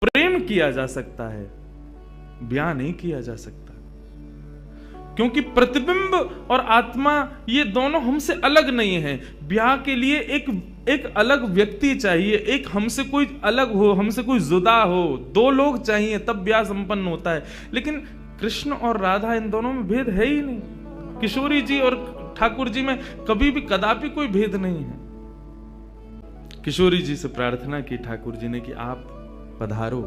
प्रेम किया जा सकता है, ब्याह नहीं किया जा सकता। क्योंकि प्रतिबिंब और आत्मा ये दोनों हमसे अलग नहीं है। ब्याह के लिए एक अलग व्यक्ति चाहिए, एक हमसे कोई अलग हो, हमसे कोई जुदा हो, दो लोग चाहिए, तब ब्याह संपन्न होता है। लेकिन कृष्ण और राधा, इन दोनों में भेद है ही नहीं। किशोरी जी और ठाकुर जी में कभी भी कदापि कोई भेद नहीं है। किशोरी जी से प्रार्थना की ठाकुर जी ने कि आप पधारो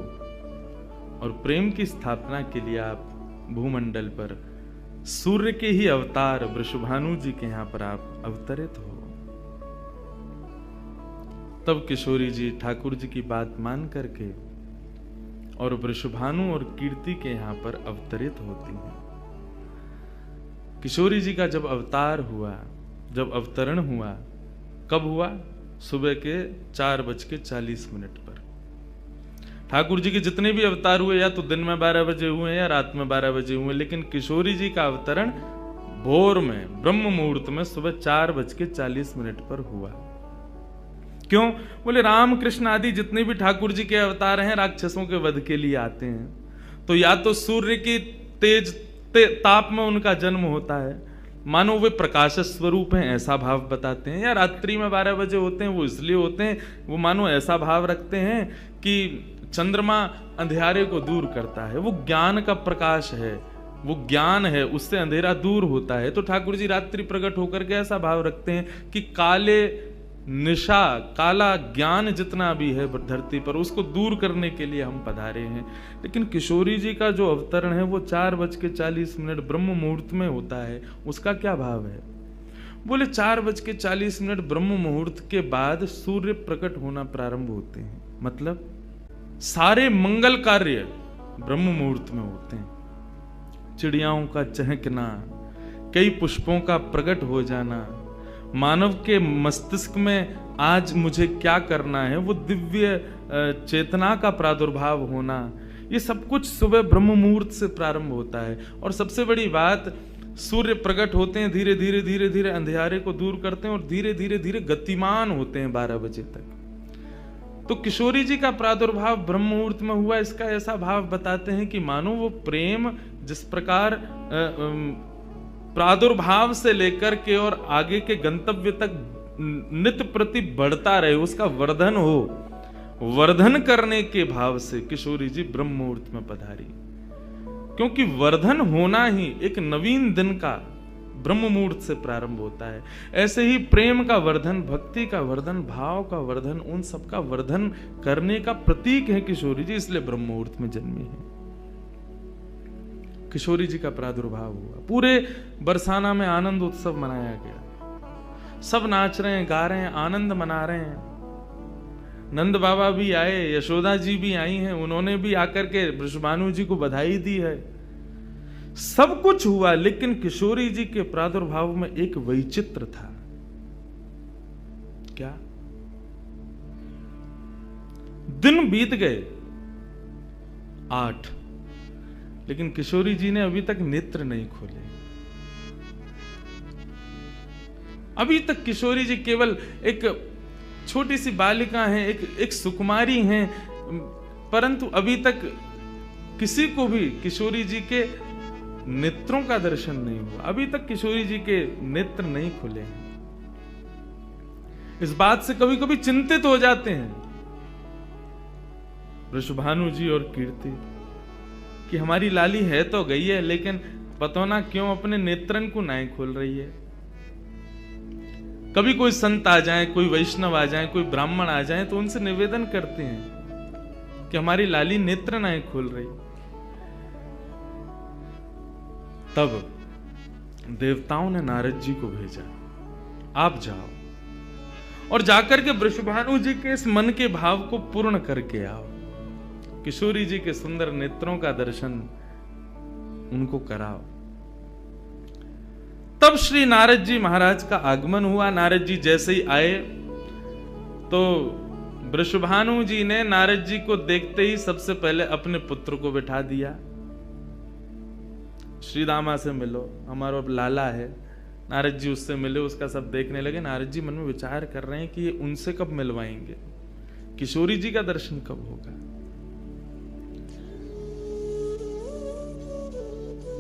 और प्रेम की स्थापना के लिए आप भूमंडल पर सूर्य के ही अवतार वृषभानु जी के यहां पर आप अवतरित हो। तब किशोरी जी ठाकुर जी की बात मान करके और वृषभानु और कीर्ति के यहां पर अवतरित होती हैं। किशोरी जी का जब अवतार हुआ, जब अवतरण हुआ, कब हुआ? सुबह के 4:40 पर। ठाकुर जी के जितने भी अवतार हुए या तो दिन में 12 बजे हुए या रात में 12 बजे हुए, लेकिन किशोरी जी का अवतरण भोर में, ब्रह्म मुहूर्त में, सुबह 4:40 पर हुआ। क्यों? बोले राम कृष्ण आदि जितने भी ठाकुर जी के अवतार हैं राक्षसों के वध के लिए आते हैं। तो या तो सूर्य की तेज ताप में उनका जन्म होता है, मानो वे प्रकाश स्वरूप हैं, ऐसा भाव बताते हैं, या रात्रि में 12 बजे होते हैं, वो इसलिए होते हैं, वो मानो ऐसा भाव रखते हैं कि चंद्रमा अंधेरे को दूर करता है, वो ज्ञान का प्रकाश है, वो ज्ञान है, उससे अंधेरा दूर होता है। तो ठाकुर जी रात्रि प्रकट होकर के ऐसा भाव रखते हैं कि काले निशा, काला ज्ञान जितना भी है धरती पर, उसको दूर करने के लिए हम पधारे हैं। लेकिन किशोरी जी का जो अवतरण है वो 4:40 ब्रह्म मुहूर्त में होता है। उसका क्या भाव है? बोले 4:40 ब्रह्म मुहूर्त के बाद सूर्य प्रकट होना प्रारंभ होते हैं। मतलब सारे मंगल कार्य ब्रह्म मुहूर्त में होते हैं। चिड़ियाओं का चहकना, कई पुष्पों का प्रकट हो जाना, मानव के मस्तिष्क में आज मुझे क्या करना है, वो दिव्य चेतना का प्रादुर्भाव होना, ये सब कुछ सुबह ब्रह्म मुहूर्त से प्रारंभ होता है। और सबसे बड़ी बात, सूर्य प्रकट होते हैं, धीरे धीरे धीरे धीरे अंधेरे को दूर करते हैं और धीरे धीरे धीरे गतिमान होते हैं 12 बजे तक। तो किशोरी जी का प्रादुर्भाव ब्रह्म मुहूर्त में हुआ, इसका ऐसा भाव बताते हैं कि मानो वो प्रेम जिस प्रकार प्रादुर्भाव से लेकर के और आगे के गंतव्य तक नित्य प्रति बढ़ता रहे, उसका वर्धन हो, वर्धन करने के भाव से किशोरी जी ब्रह्म मुहूर्त में पधारी। क्योंकि वर्धन होना ही एक नवीन दिन का ब्रह्म मुहूर्त से प्रारंभ होता है। ऐसे ही प्रेम का वर्धन, भक्ति का वर्धन, भाव का वर्धन, उन सब का वर्धन करने का प्रतीक है किशोरी जी, इसलिए ब्रह्म मुहूर्त में जन्मी है। किशोरी जी का प्रादुर्भाव हुआ, पूरे बरसाना में आनंद उत्सव मनाया गया, सब नाच रहे हैं, गा रहे हैं, आनंद मना रहे हैं। नंद बाबा भी आए, यशोदा जी भी आई हैं, उन्होंने भी आकर के वृषभानु जी को बधाई दी है। सब कुछ हुआ, लेकिन किशोरी जी के प्रादुर्भाव में एक वैचित्र था। क्या? दिन बीत गए 8, लेकिन किशोरी जी ने अभी तक नेत्र नहीं खोले। अभी तक किशोरी जी केवल एक छोटी सी बालिका हैं, एक सुकुमारी हैं, परंतु अभी तक किसी को भी किशोरी जी के नेत्रों का दर्शन नहीं हुआ। अभी तक किशोरी जी के नेत्र नहीं खुले हैं। इस बात से कभी कभी चिंतित हो जाते हैं वृषभानु जी और कीर्ति कि हमारी लाली है तो गई है, लेकिन पता ना क्यों अपने नेत्रन को नहीं खोल रही है। कभी कोई संत आ जाए, कोई वैष्णव आ जाए, कोई ब्राह्मण आ जाए, तो उनसे निवेदन करते हैं कि हमारी लाली नेत्र नहीं खोल रही। तब देवताओं ने नारद जी को भेजा, आप जाओ और जाकर के वृषभानु जी के इस मन के भाव को पूर्ण करके आओ, किशोरी जी के सुंदर नेत्रों का दर्शन उनको कराओ। तब श्री नारद जी महाराज का आगमन हुआ। नारद जी जैसे ही आए तो वृषभानु जी ने नारद जी को देखते ही सबसे पहले अपने पुत्र को बिठा दिया। श्री दामा से मिलो, हमारा अब लाला है। नारद जी उससे मिले, उसका सब देखने लगे। नारद जी मन में विचार कर रहे हैं कि ये उनसे कब मिलवाएंगे, किशोरी जी का दर्शन कब होगा।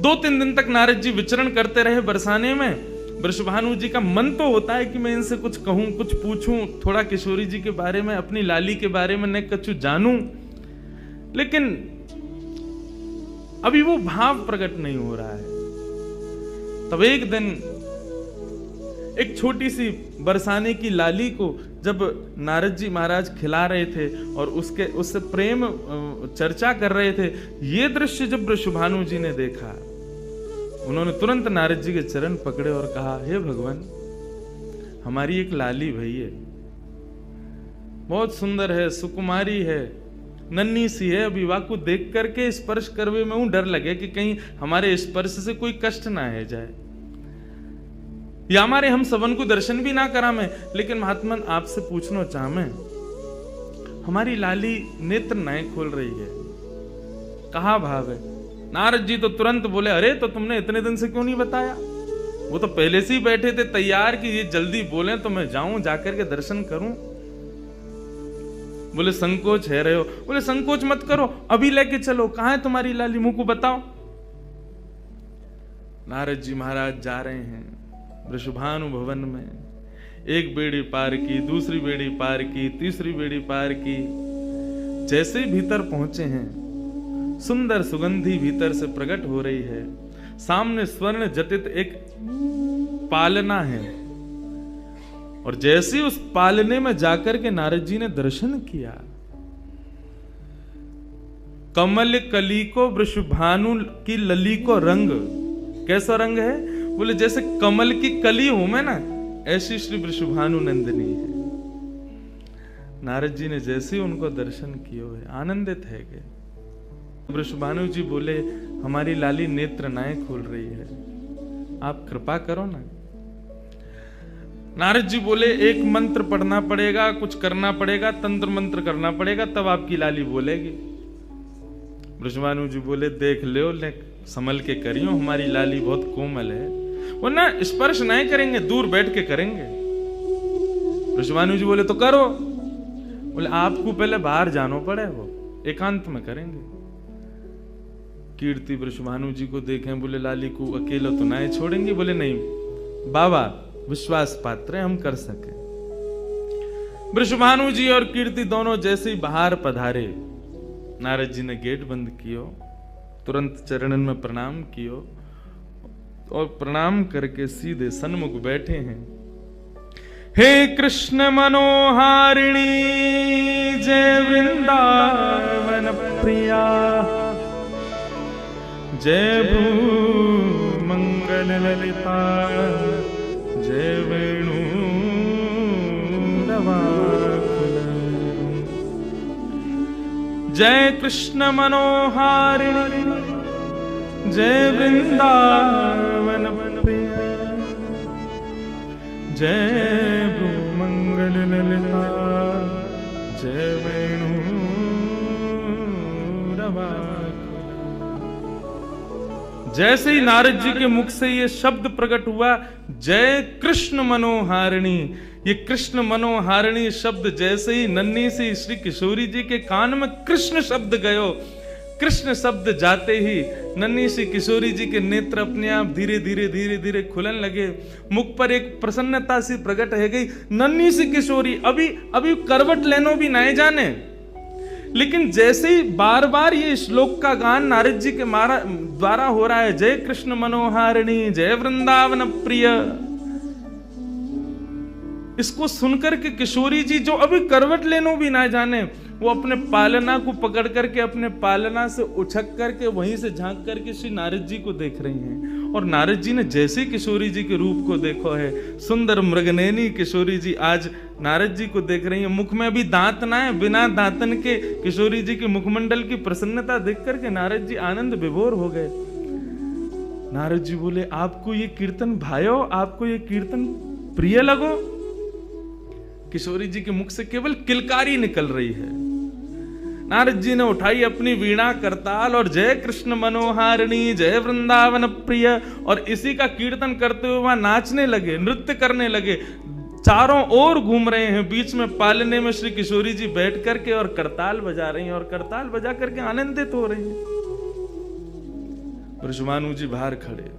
2-3 दिन तक नारद जी विचरण करते रहे बरसाने में। वृषभानु जी का मन तो होता है कि मैं इनसे कुछ कहूं, कुछ पूछूं, थोड़ा किशोरी जी के बारे में, अपनी लाली के बारे में न कछु जानूं, लेकिन अभी वो भाव प्रकट नहीं हो रहा है। तब एक दिन एक छोटी सी बरसाने की लाली को जब नारद जी महाराज खिला रहे थे और उससे प्रेम चर्चा कर रहे थे, ये दृश्य जब वृषभानु जी ने देखा, उन्होंने तुरंत नारद जी के चरण पकड़े और कहा, हे भगवान, हमारी एक लाली भई है, बहुत सुंदर है, सुकुमारी है, नन्ही सी है, अभी वाकु देख करके स्पर्श करवे में डर लगे कि कहीं हमारे स्पर्श से कोई कष्ट ना है जाए, या हमारे हम सबन को दर्शन भी ना करा में। लेकिन महात्मन आपसे पूछना चाह मैं, हमारी लाली नेत्र नहीं खोल रही है, कहा भाव है? नारद जी तो तुरंत बोले, अरे तो तुमने इतने दिन से क्यों नहीं बताया? वो तो पहले से ही बैठे थे तैयार कि ये जल्दी बोले तो मैं जाऊं, जाकर के दर्शन करूं। बोले संकोच है रहे हो? बोले संकोच मत करो, अभी लेके चलो, कहां है तुम्हारी लाली, मुंह को बताओ। नारद जी महाराज जा रहे हैं वृषभानु भवन में, एक बेड़ी पार की, दूसरी बेड़ी पार की, तीसरी बेड़ी पार की। जैसे ही भीतर पहुंचे हैं, सुंदर सुगंधी भीतर से प्रकट हो रही है। सामने स्वर्ण जटित एक पालना है, और जैसे उस पालने में जाकर के नारद जी ने दर्शन किया, कमल कली को वृषभानु की लली को रंग, कैसा रंग है? बोले जैसे कमल की कली हूं मैं ना, ऐसी श्री वृषभानु नंदिनी है। नारद जी ने जैसे उनको दर्शन किए हुए आनंदित है गए। वृषभानु जी बोले, हमारी लाली नेत्र नाए खोल रही है, आप कृपा करो ना। नारद जी बोले, एक मंत्र पढ़ना पड़ेगा, कुछ करना पड़ेगा, तंत्र मंत्र करना पड़ेगा, तब आपकी लाली बोलेगी। वृषभानु जी बोले, देख लो, संभल के करियो, हमारी लाली बहुत कोमल है, वो ना स्पर्श नहीं करेंगे, दूर बैठ के करेंगे। वृषभानु जी बोले, तो करो। बोले आपको पहले बाहर जानो पड़े, वो एकांत में करेंगे। कीर्ति वृषभानु जी को देखें, बोले लाली को अकेला तो नहीं छोड़ेंगे। बोले नहीं बाबा, विश्वास पात्र हम कर सके। वृषभानु जी और कीर्ति दोनों जैसे ही बाहर पधारे, नारद जी ने गेट बंद कियो, तुरंत चरणन में प्रणाम कियो और प्रणाम करके सीधे सन्मुख बैठे हैं। हे कृष्ण मनोहारिणी जय वृंदावन प्रिया, जय भू मंगल ललिता, जय वेणु नवाकुल, जय कृष्ण मनोहारिणी जय वृंदावन प्रिया, जय भू मंगल ललिता, जय वेणु नवाकुल। जैसे ही नारद जी के मुख से ये शब्द प्रकट हुआ, जय कृष्ण मनोहारिणी, ये कृष्ण मनोहारिणी शब्द जैसे ही नन्ही सी श्री किशोरी जी के कान में कृष्ण शब्द गयो, कृष्ण शब्द जाते ही नन्ही सी किशोरी जी के नेत्र अपने आप धीरे धीरे धीरे धीरे खुलन लगे। मुख पर एक प्रसन्नता सी प्रकट है गई। नन्ही सी किशोरी अभी करवट लेनो भी नहीं जाने, लेकिन जैसे ही बार बार ये श्लोक का गान नारद जी के द्वारा हो रहा है, जय कृष्ण मनोहारिणी जय वृंदावन प्रिय, इसको सुनकर के किशोरी जी जो अभी करवट लेनो भी ना जाने, वो अपने पालना को पकड़ करके अपने पालना से उछक करके वहीं से झांक करके श्री नारद जी को देख रही हैं। और नारद जी ने जैसे किशोरी जी के रूप को देखो है, सुंदर मृगनयनी किशोरी जी आज नारद जी को देख रही है। मुख में अभी दांत ना है, बिना दांतन के किशोरी जी के मुखमंडल की प्रसन्नता देख करके नारद जी आनंद विभोर हो गए। नारद जी बोले, आपको ये कीर्तन भायो, आपको ये कीर्तन प्रिय लगो? किशोरी जी के मुख से केवल किलकारी निकल रही है। नारद जी ने उठाई अपनी वीणा करताल और जय कृष्ण मनोहारिणी जय वृंदावन प्रिय, और इसी का कीर्तन करते हुए वहां नाचने लगे, नृत्य करने लगे, चारों ओर घूम रहे हैं। बीच में पालने में श्री किशोरी जी बैठ करके और करताल बजा रही हैं, और करताल बजा करके आनंदित हो रही हैं। वृषभानु जी बाहर खड़े,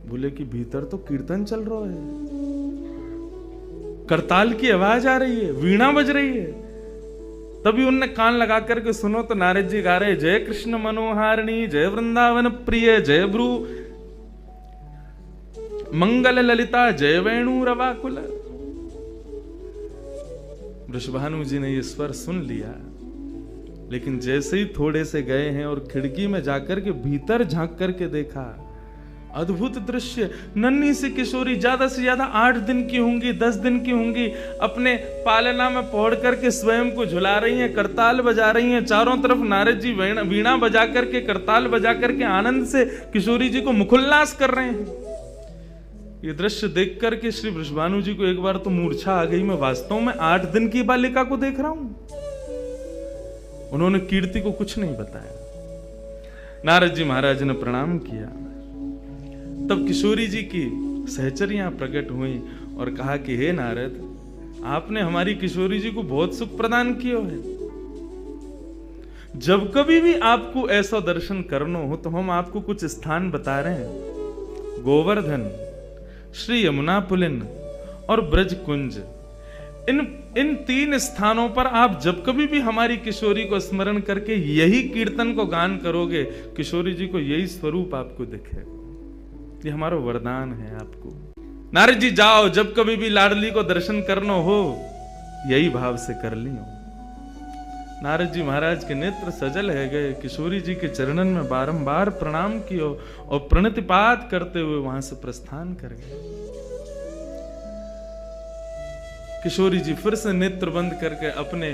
बोले कि भीतर तो कीर्तन चल रहा है, करताल की आवाज आ रही है, वीणा बज रही है। तभी उनने कान लगा करके सुनो तो नारद जी गा रहे, जय कृष्ण मनोहारिणी, जय वृंदावन प्रिय, जय भ्रू मंगल ललिता, जय वेणु रवाकुल। वृषभानु जी ने ये स्वर सुन लिया, लेकिन जैसे ही थोड़े से गए हैं और खिड़की में जाकर के भीतर झांक करके देखा, अद्भुत दृश्य। नन्ही सी किशोरी, ज्यादा से ज्यादा 8 दिन की होंगी, 10 दिन की होंगी, अपने पालना में पौड़ करके स्वयं को झुला रही हैं, करताल बजा रही हैं। चारों तरफ नारद जी वीणा बजा करके, करताल बजा करके आनंद से किशोरी जी को मुखोल्लास कर रहे हैं। ये दृश्य देख करके श्री वृषभानु जी को एक बार तो मूर्छा आ गई, मैं वास्तव में 8 दिन की बालिका को देख रहा हूं। उन्होंने कीर्ति को कुछ नहीं बताया। नारद जी महाराज ने प्रणाम किया। तब किशोरी जी की सहचरियां प्रकट हुई और कहा कि हे नारद, आपने हमारी किशोरी जी को बहुत सुख प्रदान किया है। जब कभी भी आपको ऐसा दर्शन करना हो तो हम आपको कुछ स्थान बता रहे हैं। गोवर्धन, श्री यमुना पुलिन और ब्रज कुंज, इन 3 स्थानों पर आप जब कभी भी हमारी किशोरी को स्मरण करके यही कीर्तन को गान करोगे, किशोरी जी को यही स्वरूप आपको दिखेगा। ये हमारा वरदान है आपको। नारद जी जाओ, जब कभी भी लाडली को दर्शन करना हो यही भाव से कर लियो। नारद जी महाराज के नेत्र सजल है गए, किशोरी जी के चरणन में बारंबार प्रणाम कियो और प्रणतिपात करते हुए वहां से प्रस्थान कर गए। किशोरी जी फिर से नेत्र बंद करके अपने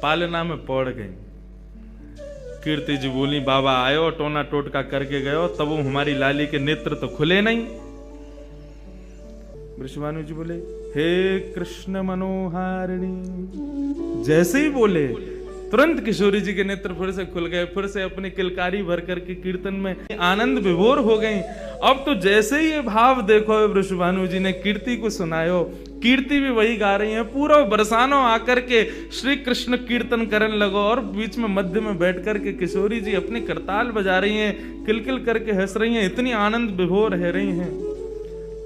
पालना में पौड़ गई। कीर्ति जी बोली, बाबा आयो, टोना टोटका करके गयो, तब वो हमारी लाली के नेत्र तो खुले नहीं। वृषभानु जी बोले, हे कृष्ण मनोहारिणी। जैसे ही बोले तुरंत किशोरी जी के नेत्र फिर से खुल गए, फिर से अपनी किलकारी भर करके कीर्तन में आनंद विभोर हो गई। अब तो जैसे ही ये भाव देखो, वृषभानु जी ने कीर्ति को सुनायो, कीर्ति भी वही गा रही है। पूरा बरसानो आकर के श्री कृष्ण कीर्तन करने लगो और बीच में मध्य में बैठ करके किशोरी जी अपनी करताल बजा रही हैं, किलकिल करके हंस रही हैं, इतनी आनंद विभोर रह रही हैं।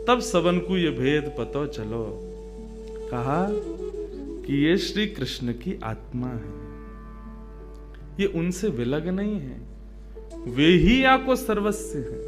तब सबन को ये भेद पतो चलो, कहा कि ये श्री कृष्ण की आत्मा है, ये उनसे विलग नहीं है, वे ही आपको सर्वस्व है।